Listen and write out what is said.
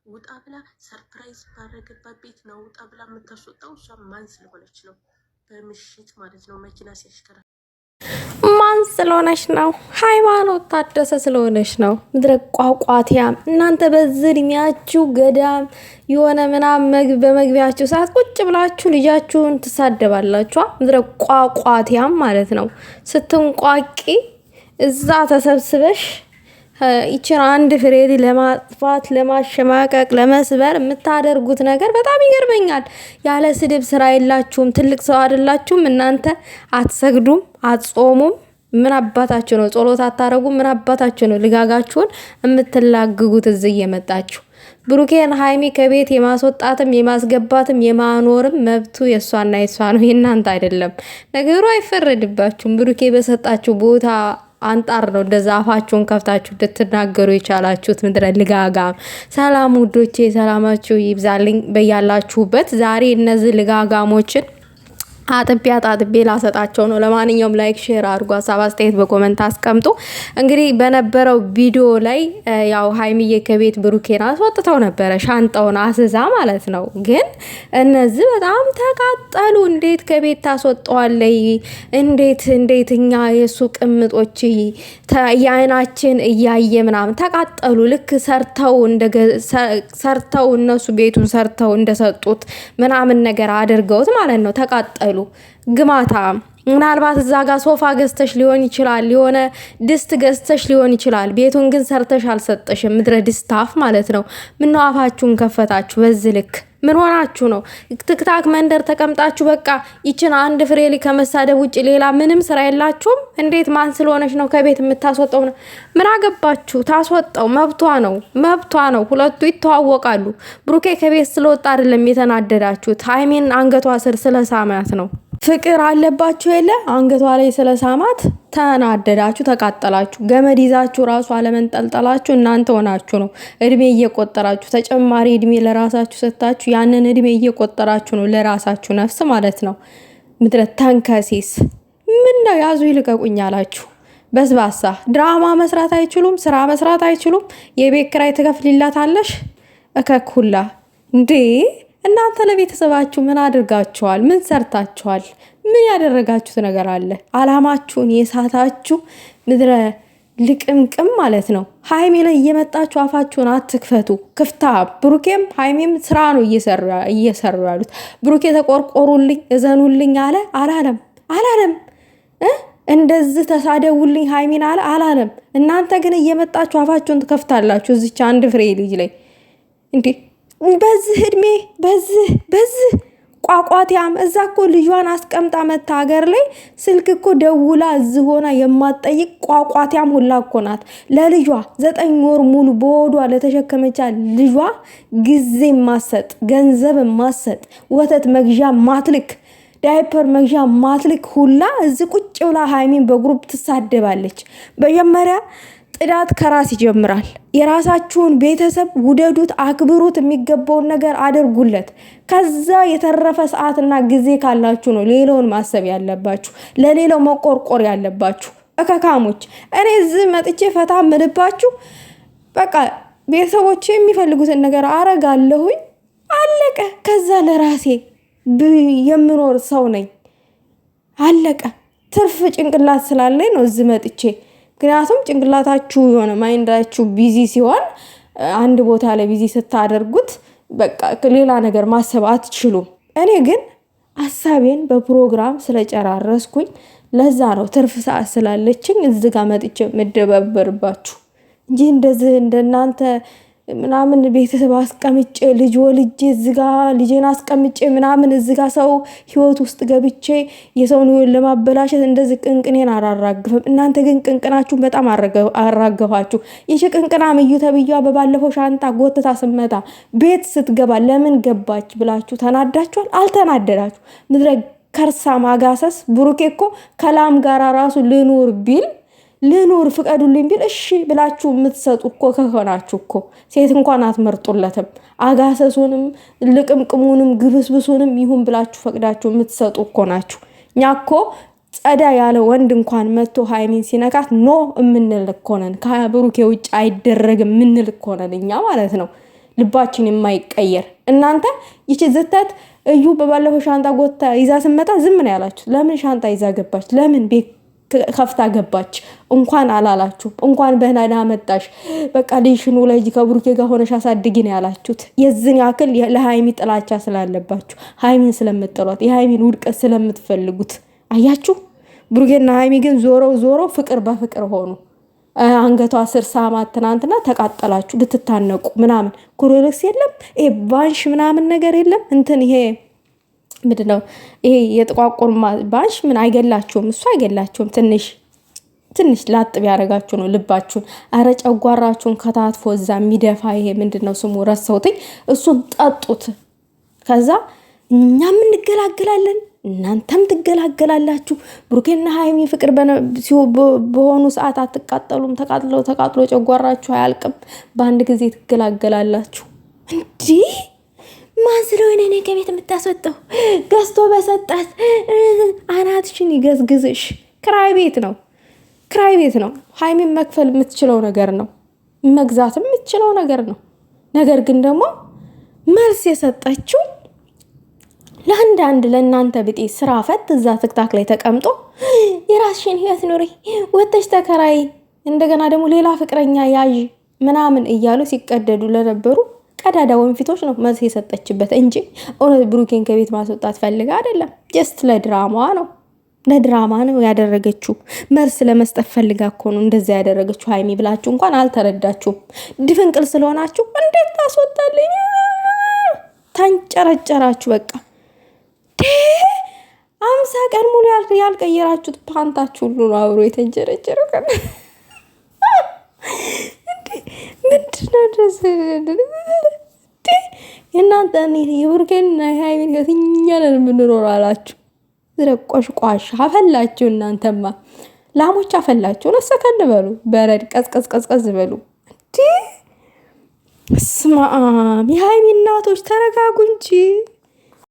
ውጣ ብላ ሰርፕራይዝ ባረገባት ቤት ነው ውጣ ብላ የምታስወጣው። እሷ ማን ስለሆነች ነው? በምሽት ማለት ነው መኪና ሲያሽከራ ማን ስለሆነች ነው? ሃይማኖት ታደሰ ስለሆነች ነው። ምድረ ቋቋቲያም እናንተ በዚህ እድሜያችሁ ገዳም የሆነ ምናምን በመግቢያችሁ ሰዓት ቁጭ ብላችሁ ልጃችሁን ትሳደባላችሁ። ምድረ ቋቋቲያም ማለት ነው። ስትንቋቂ እዛ ተሰብስበሽ ይችን አንድ ፍሬ ለማጥፋት ለማሸማቀቅ ለመስበር የምታደርጉት ነገር በጣም ይገርመኛል። ያለ ስድብ ስራ የላችሁም። ትልቅ ሰው አይደላችሁም እናንተ። አትሰግዱም፣ አትጾሙም። ምን አባታችሁ ነው? ጸሎት አታረጉም። ምን አባታችሁ ነው? ልጋጋችሁን የምትላግጉት እዚህ እየመጣችሁ ብሩኬን ሃይሚ ከቤት የማስወጣትም የማስገባትም የማኖርም መብቱ የሷና የሷ ነው፣ የእናንተ አይደለም። ነገሩ አይፈረድባችሁም። ብሩኬ በሰጣችሁ ቦታ አንጣር ነው እንደዛ አፋችሁን ከፍታችሁ እንድትናገሩ የቻላችሁት። ምድረ ልጋጋም። ሰላም ውዶቼ፣ ሰላማችሁ ይብዛልኝ በያላችሁበት። ዛሬ እነዚህ ልጋጋሞችን አጥቤ ላሰጣቸው ነው። ለማንኛውም ላይክ ሼር አድርጉ፣ ሀሳብ አስተያየት በኮመንት አስቀምጡ። እንግዲህ በነበረው ቪዲዮ ላይ ያው ሃይሚዬ ከቤት ብሩኬን አስወጥተው ነበረ፣ ሻንጣውን አስዛ ማለት ነው። ግን እነዚህ በጣም ተቃጠሉ። እንዴት ከቤት ታስወጣዋለይ? እንዴት እኛ የሱ ቅምጦች የአይናችን እያየ ምናምን ተቃጠሉ። ልክ ሰርተው እነሱ ቤቱን ሰርተው እንደሰጡት ምናምን ነገር አድርገውት ማለት ነው። ተቃጠሉ። ግማታ ምናልባት እዛ ጋር ሶፋ ገዝተሽ ሊሆን ይችላል፣ የሆነ ድስት ገዝተሽ ሊሆን ይችላል። ቤቱን ግን ሰርተሽ አልሰጠሽም። ምድረ ድስታፍ ማለት ነው። ምነው አፋችሁን ከፈታችሁ በዚህ ልክ? ምን ሆናችሁ ነው? ትክታክ መንደር ተቀምጣችሁ በቃ ይችን አንድ ፍሬሊ ከመሳደብ ውጭ ሌላ ምንም ስራ የላችሁም? እንዴት ማን ስለሆነች ነው ከቤት የምታስወጣው? ምን አገባችሁ? ታስወጣው፣ መብቷ ነው። ሁለቱ ይተዋወቃሉ። ብሩኬ ከቤት ስለወጣ አይደለም የተናደዳችሁት፣ ሃይሚን አንገቷ ስር ስለሳማት ነው። ፍቅር አለባችሁ የለ አንገቷ ላይ ስለሳማት ተናደዳችሁ፣ ተቃጠላችሁ። ገመድ ይዛችሁ ራሱ አለመንጠልጠላችሁ እናንተ ሆናችሁ ነው። እድሜ እየቆጠራችሁ ተጨማሪ እድሜ ለራሳችሁ ሰጣችሁ። ያንን እድሜ እየቆጠራችሁ ነው ለራሳችሁ ነፍስ ማለት ነው። ምድረ ተንከሲስ ምን ነው? ያዙ ይልቀቁኝ አላችሁ። በስባሳ ድራማ መስራት አይችሉም፣ ስራ መስራት አይችሉም። የቤት ኪራይ ትከፍልላታለሽ እከኩላ እንዴ! እናንተ ለቤተሰባችሁ ምን አድርጋችኋል? ምን ሰርታችኋል? ምን ያደረጋችሁት ነገር አለ? አላማችሁን የሳታችሁ ምድረ ልቅምቅም ማለት ነው። ሃይሜ ላይ እየመጣችሁ አፋችሁን አትክፈቱ። ክፍታ ብሩኬም ሃይሜም ስራ ነው እየሰሩ ያሉት። ብሩኬ ተቆርቆሩልኝ እዘኑልኝ አላለም። እንደዚህ ተሳደውልኝ ሃይሜን አላለም። እናንተ ግን እየመጣችሁ አፋችሁን ትከፍታላችሁ እዚች አንድ ፍሬ ልጅ ላይ እንዴ! በዚህ እድሜ በዚህ ቋቋቲያም እዛ እኮ ልጇን አስቀምጣ መታ ሀገር ላይ ስልክ እኮ ደውላ እዚህ ሆና የማትጠይቅ ቋቋቲያም ሁላ እኮ ናት። ለልጇ 9 ወር ሙሉ በሆዷ ለተሸከመቻ ልጇ ጊዜ ማሰጥ፣ ገንዘብ ማሰጥ፣ ወተት መግዣ ማትልክ፣ ዳይፐር መግዣ ማትልክ ሁላ እዚህ ቁጭ ብላ ሃይሚን በግሩፕ ትሳደባለች። መጀመሪያ ጥዳት ከራስ ይጀምራል። የራሳችሁን ቤተሰብ ውደዱት፣ አክብሩት፣ የሚገባውን ነገር አድርጉለት። ከዛ የተረፈ ሰዓትና ጊዜ ካላችሁ ነው ሌላውን ማሰብ ያለባችሁ፣ ለሌላው መቆርቆር ያለባችሁ። እከካሞች እኔ እዚህ መጥቼ ፈታ ምልባችሁ በቃ ቤተሰቦች የሚፈልጉትን ነገር አረጋለሁኝ፣ አለቀ። ከዛ ለራሴ የምኖር ሰው ነኝ፣ አለቀ። ትርፍ ጭንቅላት ስላለኝ ነው እዚህ መጥቼ። ምክንያቱም ጭንቅላታችሁ የሆነ ማይንዳችሁ ቢዚ ሲሆን አንድ ቦታ ላይ ቢዚ ስታደርጉት በቃ ሌላ ነገር ማሰብ አትችሉም። እኔ ግን ሐሳቤን በፕሮግራም ስለጨራረስኩኝ ለዛ ነው ትርፍ ሰዓት ስላለችኝ እዚህ ጋር መጥቼ መደበበርባችሁ እንጂ እንደዚህ እንደናንተ ምናምን ቤተሰብ አስቀምጬ ልጅ ወልጄ እዚጋ ልጄን አስቀምጬ ምናምን እዚጋ ሰው ህይወት ውስጥ ገብቼ የሰውን ህይወት ለማበላሸት እንደዚህ ቅንቅኔን አራራግፍም። እናንተ ግን ቅንቅናችሁን በጣም አራገፋችሁ። ይቺ ቅንቅናም እዩ ተብያ በባለፈው ሻንጣ ጎትታ ስመታ ቤት ስትገባ ለምን ገባች ብላችሁ ተናዳችኋል? አልተናደዳችሁ። ምድረ ከርሳ ማጋሰስ። ብሩኬ እኮ ከላም ጋራ ራሱ ልኑር ፍቀዱልኝ ቢል እሺ ብላችሁ የምትሰጡ እኮ ከሆናችሁ እኮ ሴት እንኳን አትመርጡለትም። አጋሰሱንም ልቅምቅሙንም ግብስብሱንም ይሁን ብላችሁ ፈቅዳችሁ የምትሰጡ እኮ ናችሁ። እኛ እኮ ጸዳ ያለ ወንድ እንኳን መጥቶ ሃይሚን ሲነካት ኖ የምንል እኮ ነን። ከብሩኬ ውጭ አይደረግም የምንል እኮ ነን እኛ ማለት ነው። ልባችን የማይቀየር እናንተ ይቺ ዝተት እዩ በባለፈው ሻንጣ ጎታ ይዛ ስመጣ ዝም ነው ያላችሁ። ለምን ሻንጣ ይዛ ገባች? ለምን ቤት ከፍታ ገባች? እንኳን አላላችሁ። እንኳን በህናዳ መጣሽ በቃ ልጅሽን ወላጅ ከብሩኬ ጋር ሆነሽ አሳድጊ ነው ያላችሁት። የዝን ያክል ለሃይሚ ጥላቻ ስላለባችሁ ሃይሚን ስለምትጠሏት የሃይሚን ውድቀት ስለምትፈልጉት አያችሁ። ብሩኬና ሃይሚ ግን ዞሮ ፍቅር በፍቅር ሆኑ። አንገቷ ስር ሳማት ትናንትና ተቃጠላችሁ ልትታነቁ ምናምን። ኩሮሎክስ የለም ይሄ ባንሽ ምናምን ነገር የለም እንትን ይሄ ምንድነው ይሄ የጥቋቁር ባንሽ ምን አይገላችሁም። እሱ አይገላችሁም። ትንሽ ላጥብ ያደርጋችሁ ነው ልባችሁን። አረ ጨጓራችሁን ከታትፎ እዛ የሚደፋ ይሄ ምንድነው ስሙ ረሳሁትኝ። እሱን ጠጡት። ከዛ እኛም እንገላገላለን እናንተም ትገላገላላችሁ። ብሩኬና ሃይሚ ፍቅር በሆኑ ሰዓት አትቃጠሉም። ተቃጥሎ ጨጓራችሁ አያልቅም። በአንድ ጊዜ ትገላገላላችሁ። እንዲህ ማን ስለሆነ እኔ ከቤት የምታስወጣው? ገዝቶ በሰጣት አናትሽን ይገዝግዝሽ። ክራይ ቤት ነው። ሃይሚን መክፈል የምትችለው ነገር ነው። መግዛትም የምትችለው ነገር ነው። ነገር ግን ደግሞ መልስ የሰጠችው ለአንዳንድ ለእናንተ ብጤ ስራ ፈት እዛ ትክታክ ላይ ተቀምጦ የራስሽን ህይወት ኑሪ፣ ወተሽ ተከራይ፣ እንደገና ደግሞ ሌላ ፍቅረኛ ያዥ ምናምን እያሉ ሲቀደዱ ለነበሩ ቀዳዳ ወንፊቶች ነው መልስ የሰጠችበት እንጂ እውነት ብሩኬን ከቤት ማስወጣት ፈልጋ አይደለም። ጀስት ለድራማ ነው ያደረገችው። መልስ ለመስጠት ፈልጋ እኮ ነው እንደዛ ያደረገችው። ሃይሚ ብላችሁ እንኳን አልተረዳችሁም። ድፍንቅል ስለሆናችሁ እንዴት ታስወጣልኝ ታንጨረጨራችሁ። በቃ 50 ቀን ሙሉ ያልቀየራችሁት ፓንታችሁ ሁሉ ነው አብሮ የተንጨረጨረው። ምንድነው ደስ የእናንተ የብሩኬንና የሃይሚን ከትኛ ነን የምንኖር አላችሁ። ዝረቆሽቋሽ አፈላችሁ። እናንተማ ላሞች አፈላችሁ። ነሰከን በሉ፣ በረድ ቀዝቀዝ በሉ። ስማ የሃይሚ እናቶች ተረጋጉ እንጂ